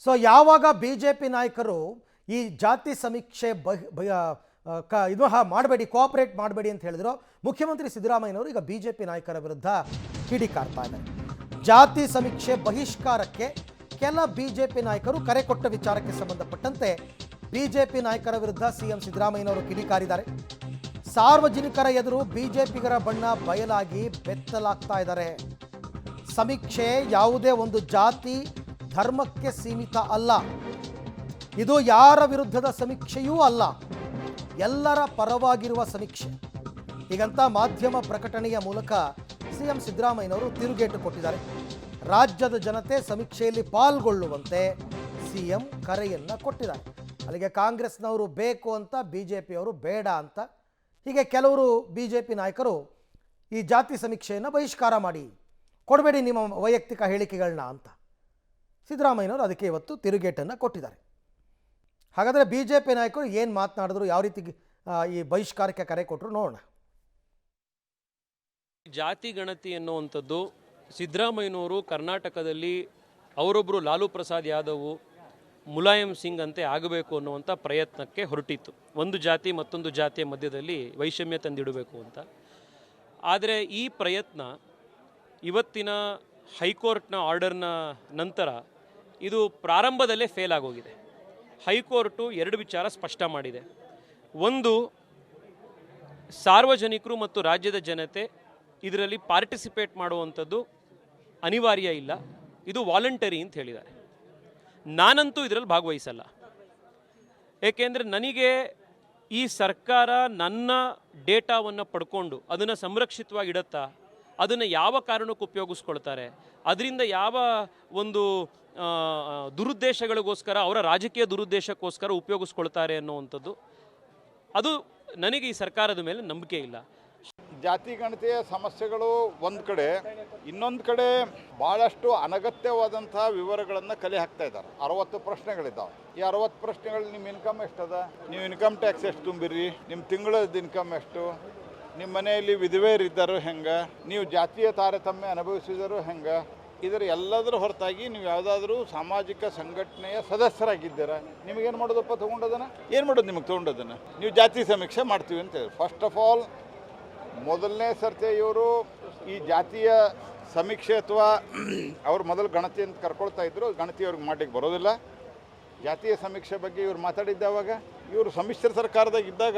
So ಯಾವಾಗ BJP ನಾಯಕರು ಈ ಜಾತಿ ಸಮೀಕ್ಷೆ ಇದು ಮಾಡಬೇಡಿ, ಕೋಆಪರೇಟ್ ಮಾಡಬೇಡಿ ಅಂತ ಹೇಳಿದ್ರು, ಮುಖ್ಯಮಂತ್ರಿ ಸಿದ್ದರಾಮಯ್ಯನವರು ಈಗ ಬಿಜೆಪಿ ನಾಯಕರ ವಿರುದ್ಧ ಕಿಡಿಕಾರ್ತಾ ಇದ್ದಾರೆ. ಜಾತಿ ಸಮೀಕ್ಷೆ ಬಹಿಷ್ಕಾರಕ್ಕೆ ಕೆಲ ಬಿಜೆಪಿ ನಾಯಕರು ಕರೆ ಕೊಟ್ಟ ವಿಚಾರಕ್ಕೆ ಸಂಬಂಧಪಟ್ಟಂತೆ ಬಿಜೆಪಿ ನಾಯಕರ ವಿರುದ್ಧ ಸಿಎಂ ಸಿದ್ದರಾಮಯ್ಯನವರು ಕಿಡಿಕಾರಿದ್ದಾರೆ. ಸಾರ್ವಜನಿಕರ ಎದುರು ಬಿಜೆಪಿಗರ ಬಣ್ಣ ಬಯಲಾಗಿ ಬೆತ್ತಲಾಗ್ತಾ ಇದ್ದಾರೆ. ಸಮೀಕ್ಷೆ ಯಾವುದೇ ಒಂದು ಜಾತಿ ಧರ್ಮಕ್ಕೆ ಸೀಮಿತ ಅಲ್ಲ, ಇದು ಯಾರ ವಿರುದ್ಧದ ಸಮೀಕ್ಷೆಯೂ ಅಲ್ಲ, ಎಲ್ಲರ ಪರವಾಗಿರುವ ಸಮೀಕ್ಷೆ. ಹೀಗಂತ ಮಾಧ್ಯಮ ಪ್ರಕಟಣೆಯ ಮೂಲಕ ಸಿಎಂ ಸಿದ್ದರಾಮಯ್ಯನವರು ತಿರುಗೇಟು ಕೊಟ್ಟಿದ್ದಾರೆ. ರಾಜ್ಯದ ಜನತೆ ಸಮೀಕ್ಷೆಯಲ್ಲಿ ಪಾಲ್ಗೊಳ್ಳುವಂತೆ ಸಿಎಂ ಕರೆಯನ್ನು ಕೊಟ್ಟಿದ್ದಾರೆ. ಅಲ್ಲಿಗೆ ಕಾಂಗ್ರೆಸ್ನವರು ಬೇಕು ಅಂತ, ಬಿಜೆಪಿಯವರು ಬೇಡ ಅಂತ, ಹೀಗೆ ಕೆಲವರು ಬಿಜೆಪಿ ನಾಯಕರು ಈ ಜಾತಿ ಸಮೀಕ್ಷೆಯನ್ನು ಬಹಿಷ್ಕಾರ ಮಾಡಿ, ಕೊಡಬೇಡಿ ನಿಮ್ಮ ವೈಯಕ್ತಿಕ ಹೇಳಿಕೆಗಳನ್ನ ಅಂತ ಸಿದ್ದರಾಮಯ್ಯನವರು ಅದಕ್ಕೆ ಇವತ್ತು ತಿರುಗೇಟನ್ನು ಕೊಟ್ಟಿದ್ದಾರೆ. ಹಾಗಾದರೆ ಬಿಜೆಪಿ ನಾಯಕರು ಏನು ಮಾತನಾಡಿದ್ರು, ಯಾವ ರೀತಿ ಈ ಬಹಿಷ್ಕಾರಕ್ಕೆ ಕರೆ ಕೊಟ್ಟರು ನೋಡೋಣ. ಜಾತಿ ಗಣತಿ ಎನ್ನುವಂಥದ್ದು ಸಿದ್ದರಾಮಯ್ಯನವರು ಕರ್ನಾಟಕದಲ್ಲಿ ಅವರೊಬ್ಬರು ಲಾಲು ಪ್ರಸಾದ್ ಯಾದವ್, ಮುಲಾಯಂ ಸಿಂಗ್ ಅಂತೆ ಆಗಬೇಕು ಅನ್ನುವಂಥ ಪ್ರಯತ್ನಕ್ಕೆ ಹೊರಟಿತ್ತು. ಒಂದು ಜಾತಿ ಮತ್ತೊಂದು ಜಾತಿಯ ಮಧ್ಯದಲ್ಲಿ ವೈಷಮ್ಯ ತಂದಿಡಬೇಕು ಅಂತ. ಆದರೆ ಈ ಪ್ರಯತ್ನ ಇವತ್ತಿನ ಹೈಕೋರ್ಟ್ನ ಆರ್ಡರ್ನ ನಂತರ ಇದು ಪ್ರಾರಂಭದಲ್ಲೇ ಫೇಲ್ ಆಗೋಗಿದೆ. ಹೈಕೋರ್ಟು ಎರಡು ವಿಚಾರ ಸ್ಪಷ್ಟ ಮಾಡಿದೆ. ಒಂದು, ಸಾರ್ವಜನಿಕರು ಮತ್ತು ರಾಜ್ಯದ ಜನತೆ ಇದರಲ್ಲಿ ಪಾರ್ಟಿಸಿಪೇಟ್ ಮಾಡುವಂಥದ್ದು ಅನಿವಾರ್ಯ ಇಲ್ಲ, ಇದು ವಾಲಂಟರಿ ಅಂತ ಹೇಳಿದ್ದಾರೆ. ನಾನಂತೂ ಇದರಲ್ಲಿ ಭಾಗವಹಿಸಲ್ಲ. ಏಕೆಂದರೆ ನನಗೆ ಈ ಸರ್ಕಾರ ನನ್ನ ಡೇಟಾವನ್ನು ಪಡ್ಕೊಂಡು ಅದನ್ನು ಸಂರಕ್ಷಿತವಾಗಿ ಇಡುತ್ತಾ, ಅದನ್ನು ಯಾವ ಕಾರಣಕ್ಕೆ ಉಪಯೋಗಿಸ್ಕೊಳ್ತಾರೆ, ಅದರಿಂದ ಯಾವ ಒಂದು ದುರುದ್ದೇಶಗಳಿಗೋಸ್ಕರ, ಅವರ ರಾಜಕೀಯ ದುರುದ್ದೇಶಕ್ಕೋಸ್ಕರ ಉಪಯೋಗಿಸ್ಕೊಳ್ತಾರೆ ಅನ್ನುವಂಥದ್ದು, ಅದು ನನಗೆ ಈ ಸರ್ಕಾರದ ಮೇಲೆ ನಂಬಿಕೆ ಇಲ್ಲ. ಜಾತಿ ಗಣತಿಯ ಸಮಸ್ಯೆಗಳು ಒಂದು ಕಡೆ, ಇನ್ನೊಂದು ಕಡೆ ಭಾಳಷ್ಟು ಅನಗತ್ಯವಾದಂಥ ವಿವರಗಳನ್ನು ಕಲೆ ಹಾಕ್ತಾ ಇದ್ದಾರೆ. 60 ಪ್ರಶ್ನೆಗಳಿದ್ದಾವೆ. ಈ 60 ಪ್ರಶ್ನೆಗಳು ನಿಮ್ಮ ಇನ್ಕಮ್ ಎಷ್ಟದ, ನೀವು ಇನ್ಕಮ್ ಟ್ಯಾಕ್ಸ್ ಎಷ್ಟು ತುಂಬಿರಿ, ನಿಮ್ಮ ತಿಂಗಳದ ಇನ್ಕಮ್ ಎಷ್ಟು, ನಿಮ್ಮ ಮನೆಯಲ್ಲಿ ವಿಧವೆಯರಿದ್ದರು ಹೆಂಗೆ, ನೀವು ಜಾತಿಯ ತಾರತಮ್ಯ ಅನುಭವಿಸಿದರು ಹೆಂಗೆ, ಇದರ ಎಲ್ಲದರ ಹೊರತಾಗಿ ನೀವು ಯಾವುದಾದ್ರೂ ಸಾಮಾಜಿಕ ಸಂಘಟನೆಯ ಸದಸ್ಯರಾಗಿದ್ದೀರಾ, ನಿಮಗೇನು ಮಾಡೋದಪ್ಪ ತೊಗೊಂಡದನ್ನು, ಏನು ಮಾಡೋದು ನಿಮಗೆ ತೊಗೊಂಡದನ್ನು, ನೀವು ಜಾತಿ ಸಮೀಕ್ಷೆ ಮಾಡ್ತೀವಿ ಅಂತ ಹೇಳಿ. ಫಸ್ಟ್ ಆಫ್ ಆಲ್ ಮೊದಲನೇ ಸರ್ತಿ ಇವರು ಈ ಜಾತಿಯ ಸಮೀಕ್ಷೆ ಅಥವಾ ಅವ್ರು ಮೊದಲು ಗಣತಿ ಅಂತ ಕರ್ಕೊಳ್ತಾ ಇದ್ರು, ಗಣತಿ ಅವ್ರಿಗೆ ಮಾಡಲಿಕ್ಕೆ ಬರೋದಿಲ್ಲ. ಜಾತಿಯ ಸಮೀಕ್ಷೆ ಬಗ್ಗೆ ಇವ್ರು ಮಾತಾಡಿದ್ದಾವಾಗ, ಇವರು ಸಮ್ಮಿಶ್ರ ಸರ್ಕಾರದಾಗ ಇದ್ದಾಗ